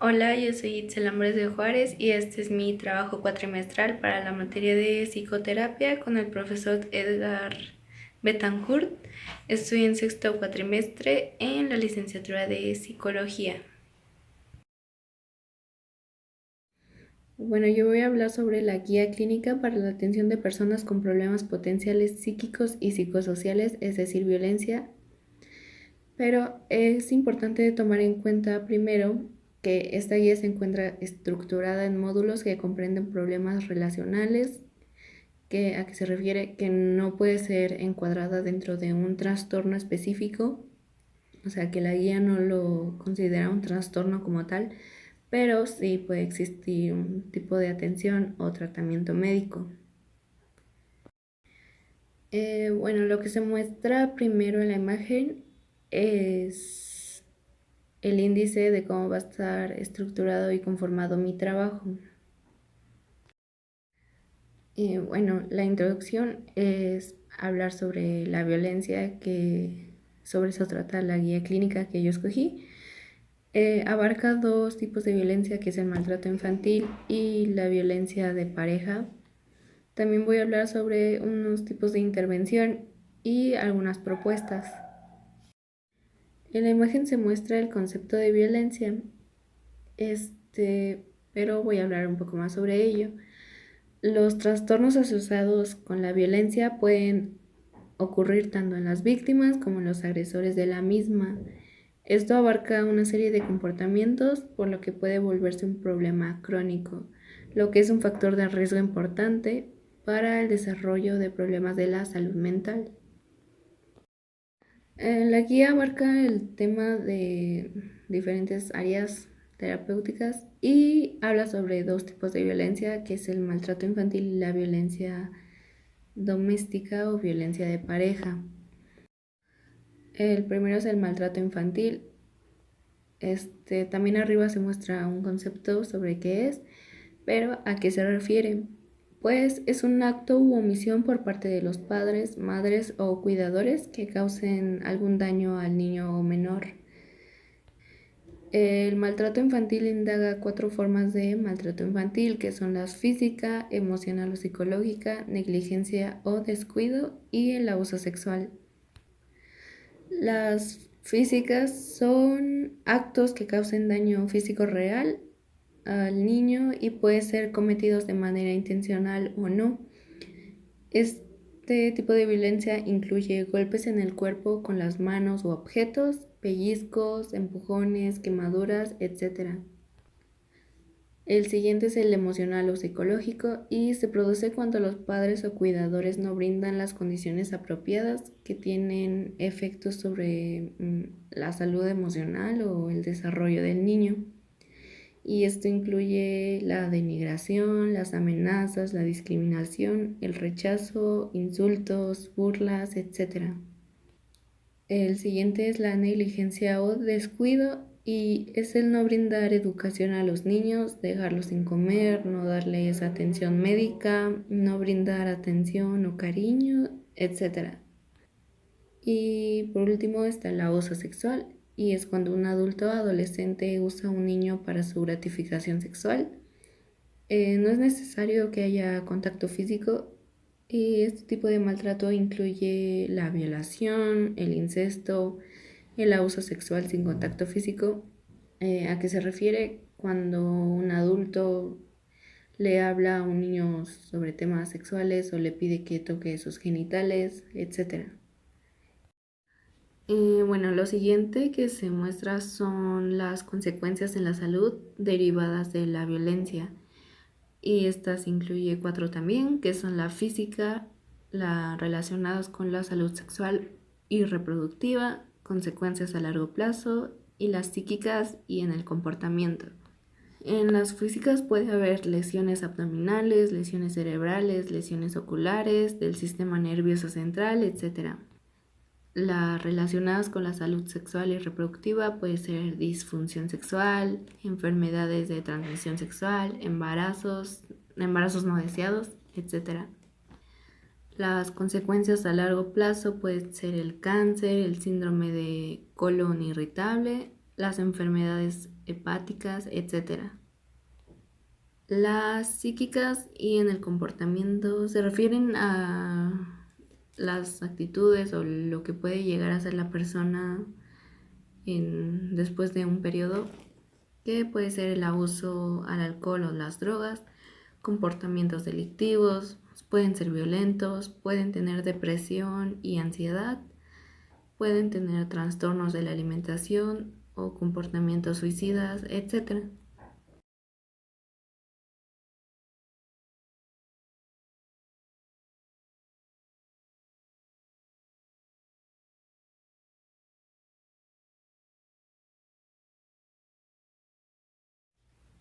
Hola, yo soy Itzel Ambres de Juárez y este es mi trabajo cuatrimestral para la materia de psicoterapia con el profesor Edgar Betancourt. Estoy en sexto cuatrimestre en la licenciatura de psicología. Bueno, yo voy a hablar sobre la guía clínica para la atención de personas con problemas potenciales psíquicos y psicosociales, es decir, violencia. Pero es importante tomar en cuenta primero que esta guía se encuentra estructurada en módulos que comprenden problemas relacionales, a qué se refiere que no puede ser encuadrada dentro de un trastorno específico, o sea que la guía no lo considera un trastorno como tal, pero sí puede existir un tipo de atención o tratamiento médico. Bueno, lo que se muestra primero en la imagen es el índice de cómo va a estar estructurado y conformado mi trabajo. Bueno, la introducción es hablar sobre la violencia, que sobre eso trata la guía clínica que yo escogí. Abarca dos tipos de violencia, que es el maltrato infantil y la violencia de pareja. También voy a hablar sobre unos tipos de intervención y algunas propuestas. En la imagen se muestra el concepto de violencia, pero voy a hablar un poco más sobre ello. Los trastornos asociados con la violencia pueden ocurrir tanto en las víctimas como en los agresores de la misma. Esto abarca una serie de comportamientos, por lo que puede volverse un problema crónico, lo que es un factor de riesgo importante para el desarrollo de problemas de la salud mental. La guía abarca el tema de diferentes áreas terapéuticas y habla sobre dos tipos de violencia, que es el maltrato infantil y la violencia doméstica o violencia de pareja. El primero es el maltrato infantil. También arriba se muestra un concepto sobre qué es, pero a qué se refiere. Pues es un acto u omisión por parte de los padres, madres o cuidadores que causen algún daño al niño o menor. El maltrato infantil indaga cuatro formas de maltrato infantil, que son las física, emocional o psicológica, negligencia o descuido y el abuso sexual. Las físicas son actos que causen daño físico real al niño y pueden ser cometidos de manera intencional o no. Este tipo de violencia incluye golpes en el cuerpo con las manos u objetos, pellizcos, empujones, quemaduras, etc. El siguiente es el emocional o psicológico y se produce cuando los padres o cuidadores no brindan las condiciones apropiadas que tienen efectos sobre la salud emocional o el desarrollo del niño. Y esto incluye la denigración, las amenazas, la discriminación, el rechazo, insultos, burlas, etc. El siguiente es la negligencia o descuido y es el no brindar educación a los niños, dejarlos sin comer, no darles atención médica, no brindar atención o cariño, etc. Y por último está el abuso sexual y es cuando un adulto o adolescente usa a un niño para su gratificación sexual. No es necesario que haya contacto físico y este tipo de maltrato incluye la violación, el incesto, el abuso sexual sin contacto físico. ¿A qué se refiere? Cuando un adulto le habla a un niño sobre temas sexuales o le pide que toque sus genitales, etc. Bueno, lo siguiente que se muestra son las consecuencias en la salud derivadas de la violencia. Y estas incluye cuatro también, que son la física, la relacionadas con la salud sexual y reproductiva, consecuencias a largo plazo, y las psíquicas y en el comportamiento. En las físicas puede haber lesiones abdominales, lesiones cerebrales, lesiones oculares, del sistema nervioso central, etc. Las relacionadas con la salud sexual y reproductiva puede ser disfunción sexual, enfermedades de transmisión sexual, embarazos no deseados, etc. Las consecuencias a largo plazo pueden ser el cáncer, el síndrome de colon irritable, las enfermedades hepáticas, etc. Las psíquicas y en el comportamiento se refieren a las actitudes o lo que puede llegar a ser la persona después de un periodo, que puede ser el abuso al alcohol o las drogas, comportamientos delictivos, pueden ser violentos, pueden tener depresión y ansiedad, pueden tener trastornos de la alimentación o comportamientos suicidas, etc.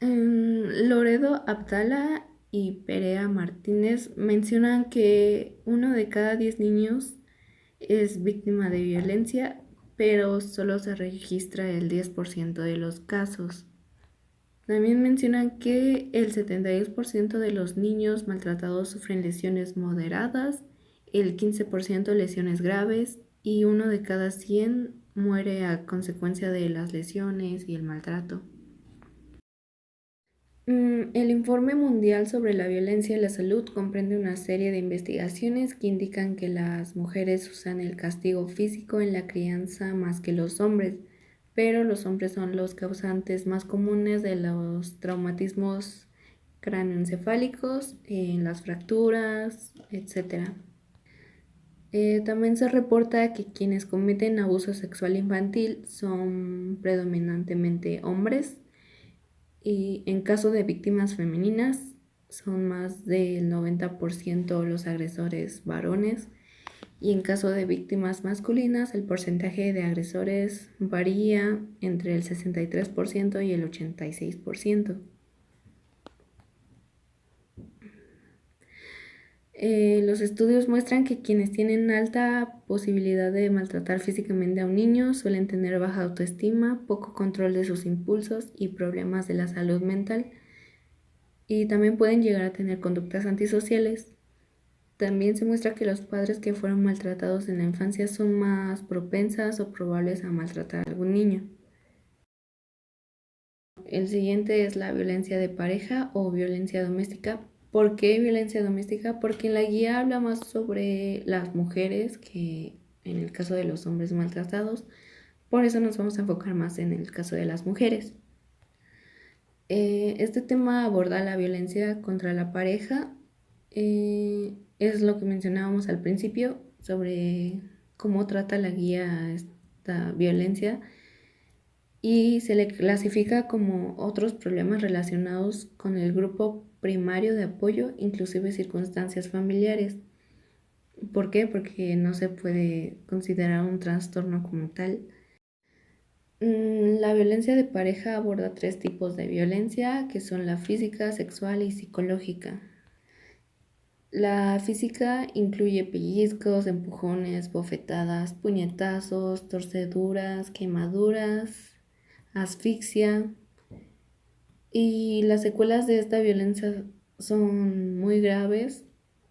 Loredo Abdala y Perea Martínez mencionan que 1 de cada 10 niños es víctima de violencia, pero solo se registra el 10% de los casos. También mencionan que el 72% de los niños maltratados sufren lesiones moderadas, el 15% lesiones graves y 1 de cada 100 muere a consecuencia de las lesiones y el maltrato. El Informe Mundial sobre la Violencia y la Salud comprende una serie de investigaciones que indican que las mujeres usan el castigo físico en la crianza más que los hombres, pero los hombres son los causantes más comunes de los traumatismos cráneoencefálicos, en las fracturas, etc. También se reporta que quienes cometen abuso sexual infantil son predominantemente hombres y en caso de víctimas femeninas son más del 90% los agresores varones y en caso de víctimas masculinas el porcentaje de agresores varía entre el 63% y el 86%. Los estudios muestran que quienes tienen alta posibilidad de maltratar físicamente a un niño suelen tener baja autoestima, poco control de sus impulsos y problemas de la salud mental, y también pueden llegar a tener conductas antisociales. También se muestra que los padres que fueron maltratados en la infancia son más propensas o probables a maltratar a algún niño. El siguiente es la violencia de pareja o violencia doméstica. ¿Por qué violencia doméstica? Porque en la guía habla más sobre las mujeres que en el caso de los hombres maltratados. Por eso nos vamos a enfocar más en el caso de las mujeres. Este tema aborda la violencia contra la pareja. Es lo que mencionábamos al principio sobre cómo trata la guía esta violencia y se le clasifica como otros problemas relacionados con el grupo primario de apoyo, inclusive circunstancias familiares. ¿Por qué? Porque no se puede considerar un trastorno como tal. La violencia de pareja aborda 3 tipos de violencia, que son la física, sexual y psicológica. La física incluye pellizcos, empujones, bofetadas, puñetazos, torceduras, quemaduras, asfixia. Y las secuelas de esta violencia son muy graves,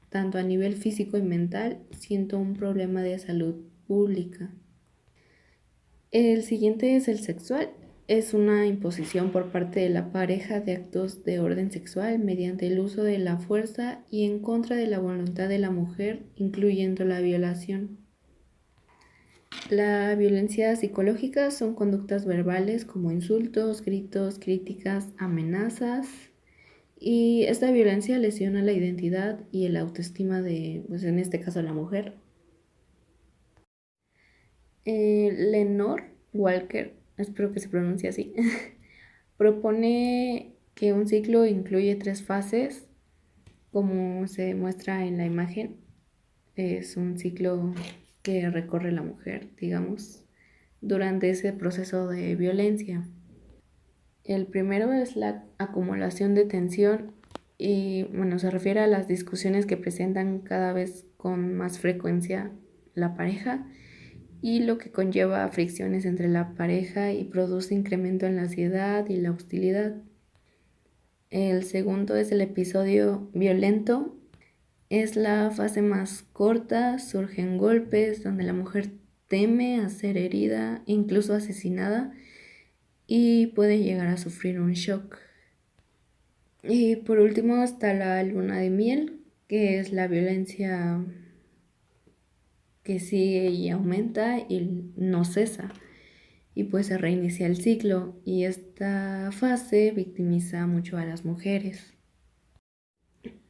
tanto a nivel físico y mental, siendo un problema de salud pública. El siguiente es el sexual. Es una imposición por parte de la pareja de actos de orden sexual mediante el uso de la fuerza y en contra de la voluntad de la mujer, incluyendo la violación. La violencia psicológica son conductas verbales como insultos, gritos, críticas, amenazas. Y esta violencia lesiona la identidad y el autoestima de, pues en este caso, la mujer. Lenore Walker, espero que se pronuncie así, propone que un ciclo incluye 3 fases, como se muestra en la imagen. Es un ciclo que recorre la mujer, digamos, durante ese proceso de violencia. El primero es la acumulación de tensión y, bueno, se refiere a las discusiones que presentan cada vez con más frecuencia la pareja y lo que conlleva fricciones entre la pareja y produce incremento en la ansiedad y la hostilidad. El segundo es el episodio violento. Es la fase más corta, surgen golpes donde la mujer teme a ser herida, incluso asesinada, y pueden llegar a sufrir un shock. Y por último está la luna de miel, que es la violencia que sigue y aumenta y no cesa. Y pues se reinicia el ciclo y esta fase victimiza mucho a las mujeres.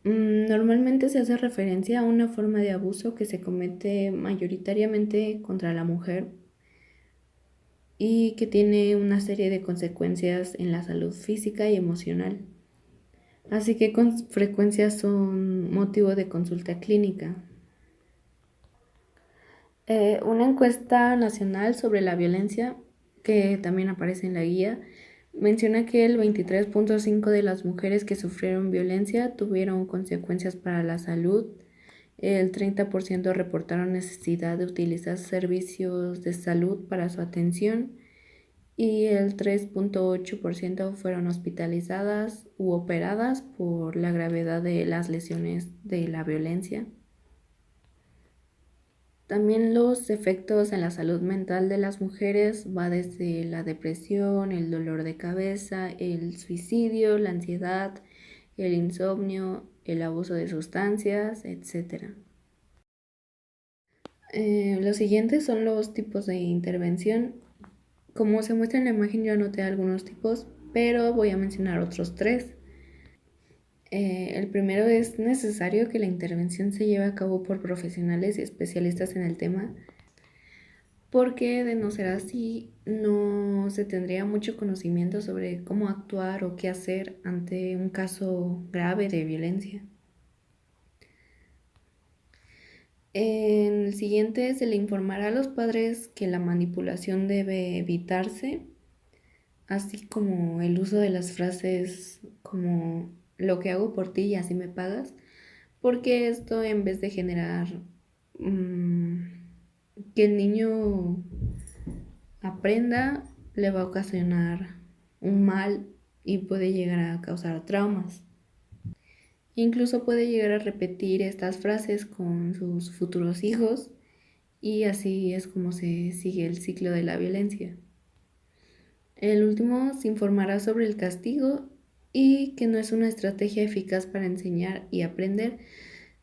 Normalmente se hace referencia a una forma de abuso que se comete mayoritariamente contra la mujer y que tiene una serie de consecuencias en la salud física y emocional. Así que con frecuencia son motivo de consulta clínica. Una encuesta nacional sobre la violencia, que también aparece en la guía, menciona que el 23.5% de las mujeres que sufrieron violencia tuvieron consecuencias para la salud, el 30% reportaron necesidad de utilizar servicios de salud para su atención y el 3.8% fueron hospitalizadas u operadas por la gravedad de las lesiones de la violencia. También los efectos en la salud mental de las mujeres va desde la depresión, el dolor de cabeza, el suicidio, la ansiedad, el insomnio, el abuso de sustancias, etc. Los siguientes son los tipos de intervención. Como se muestra en la imagen, yo anoté algunos tipos, pero voy a mencionar otros tres. El primero es necesario que la intervención se lleve a cabo por profesionales y especialistas en el tema, porque de no ser así no se tendría mucho conocimiento sobre cómo actuar o qué hacer ante un caso grave de violencia. En el siguiente se le informará a los padres que la manipulación debe evitarse, así como el uso de las frases como lo que hago por ti y así me pagas, porque esto en vez de generar que el niño aprenda, le va a ocasionar un mal y puede llegar a causar traumas. Incluso puede llegar a repetir estas frases con sus futuros hijos y así es como se sigue el ciclo de la violencia. El último se informará sobre el castigo y que no es una estrategia eficaz para enseñar y aprender,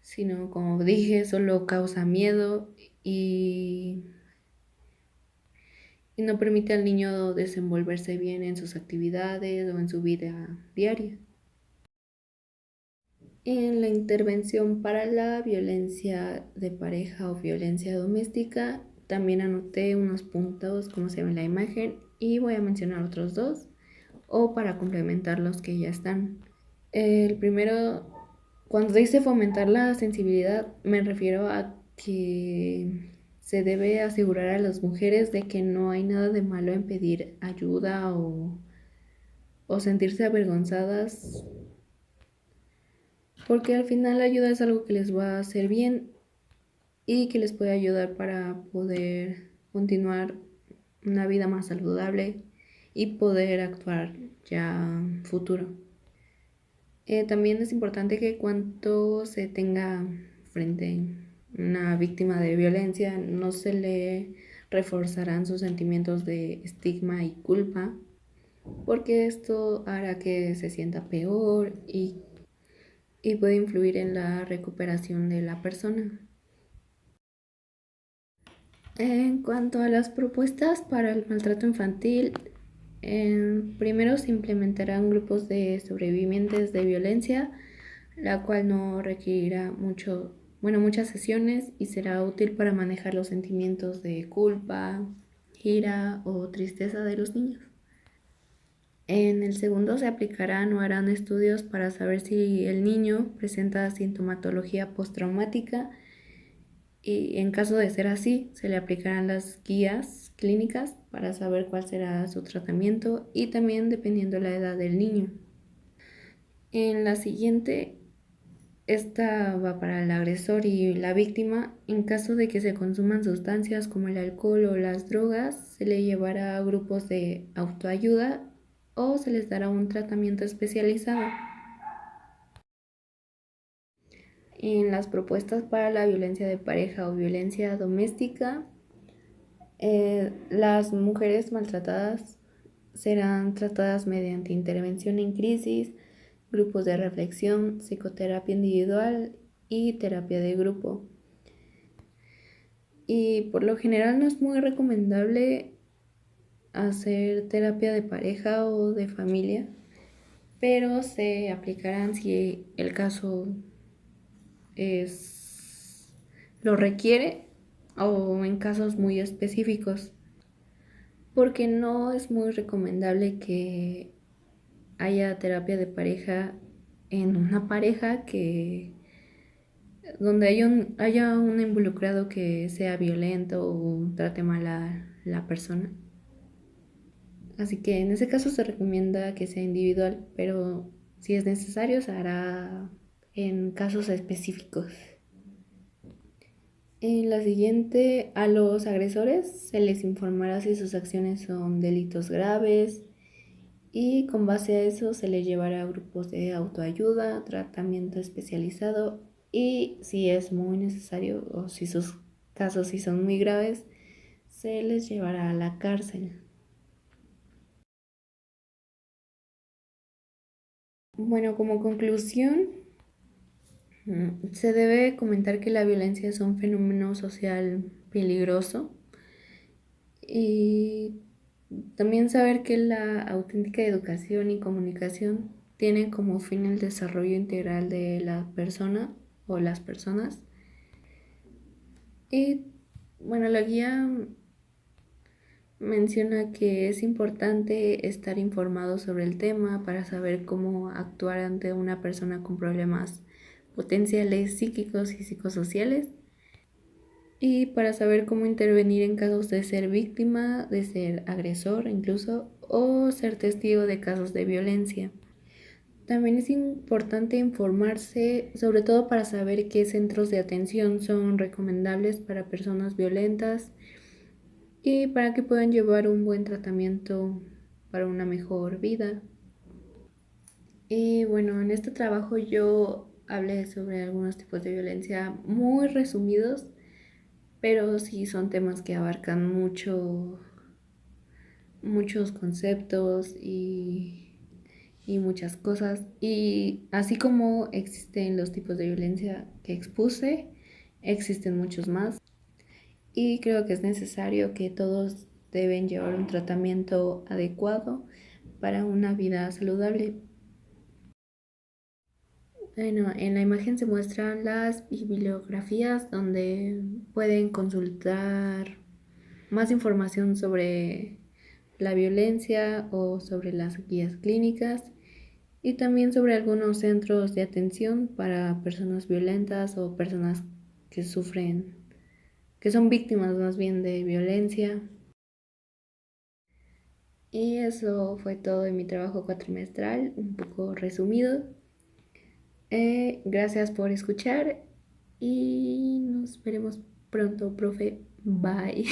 sino como dije, solo causa miedo y no permite al niño desenvolverse bien en sus actividades o en su vida diaria. En la intervención para la violencia de pareja o violencia doméstica, también anoté unos puntos como se ve en la imagen y voy a mencionar otros dos o para complementar los que ya están. El primero, cuando dice fomentar la sensibilidad, me refiero a que se debe asegurar a las mujeres de que no hay nada de malo en pedir ayuda o sentirse avergonzadas, porque al final la ayuda es algo que les va a hacer bien y que les puede ayudar para poder continuar una vida más saludable y poder actuar ya futuro. También es importante que cuando se tenga frente a una víctima de violencia no se le reforzarán sus sentimientos de estigma y culpa, porque esto hará que se sienta peor y puede influir en la recuperación de la persona. En cuanto a las propuestas para el maltrato infantil, primero se implementarán grupos de sobrevivientes de violencia, la cual no requerirá muchas sesiones y será útil para manejar los sentimientos de culpa, ira o tristeza de los niños. En el segundo se aplicarán o harán estudios para saber si el niño presenta sintomatología postraumática y en caso de ser así, se le aplicarán las guías clínicas para saber cuál será su tratamiento y también dependiendo la edad del niño. En la siguiente, esta va para el agresor y la víctima. En caso de que se consuman sustancias como el alcohol o las drogas, se le llevará a grupos de autoayuda o se les dará un tratamiento especializado. En las propuestas para la violencia de pareja o violencia doméstica, las mujeres maltratadas serán tratadas mediante intervención en crisis, grupos de reflexión, psicoterapia individual y terapia de grupo. Y por lo general no es muy recomendable hacer terapia de pareja o de familia, pero se aplicarán si el caso lo requiere o en casos muy específicos, porque no es muy recomendable que haya terapia de pareja en una pareja que donde haya un involucrado que sea violento o trate mal a la persona. Así que en ese caso se recomienda que sea individual, pero si es necesario se hará en casos específicos. En la siguiente, a los agresores se les informará si sus acciones son delitos graves y con base a eso se les llevará a grupos de autoayuda, tratamiento especializado y si es muy necesario o si sus casos sí son muy graves, se les llevará a la cárcel. Bueno, como conclusión, se debe comentar que la violencia es un fenómeno social peligroso y también saber que la auténtica educación y comunicación tienen como fin el desarrollo integral de la persona o las personas. Y bueno, la guía menciona que es importante estar informado sobre el tema para saber cómo actuar ante una persona con problemas potenciales psíquicos y psicosociales y para saber cómo intervenir en casos de ser víctima, de ser agresor incluso o ser testigo de casos de violencia. También es importante informarse, sobre todo para saber qué centros de atención son recomendables para personas violentas y para que puedan llevar un buen tratamiento para una mejor vida. Y bueno, en este trabajo yo hablé sobre algunos tipos de violencia muy resumidos, pero sí son temas que abarcan muchos conceptos y muchas cosas. Y así como existen los tipos de violencia que expuse, existen muchos más. Y creo que es necesario que todos deben llevar un tratamiento adecuado para una vida saludable. Bueno, en la imagen se muestran las bibliografías donde pueden consultar más información sobre la violencia o sobre las guías clínicas y también sobre algunos centros de atención para personas violentas o personas que sufren, que son víctimas más bien de violencia. Y eso fue todo de mi trabajo cuatrimestral, un poco resumido. Gracias por escuchar y nos veremos pronto, profe. Bye.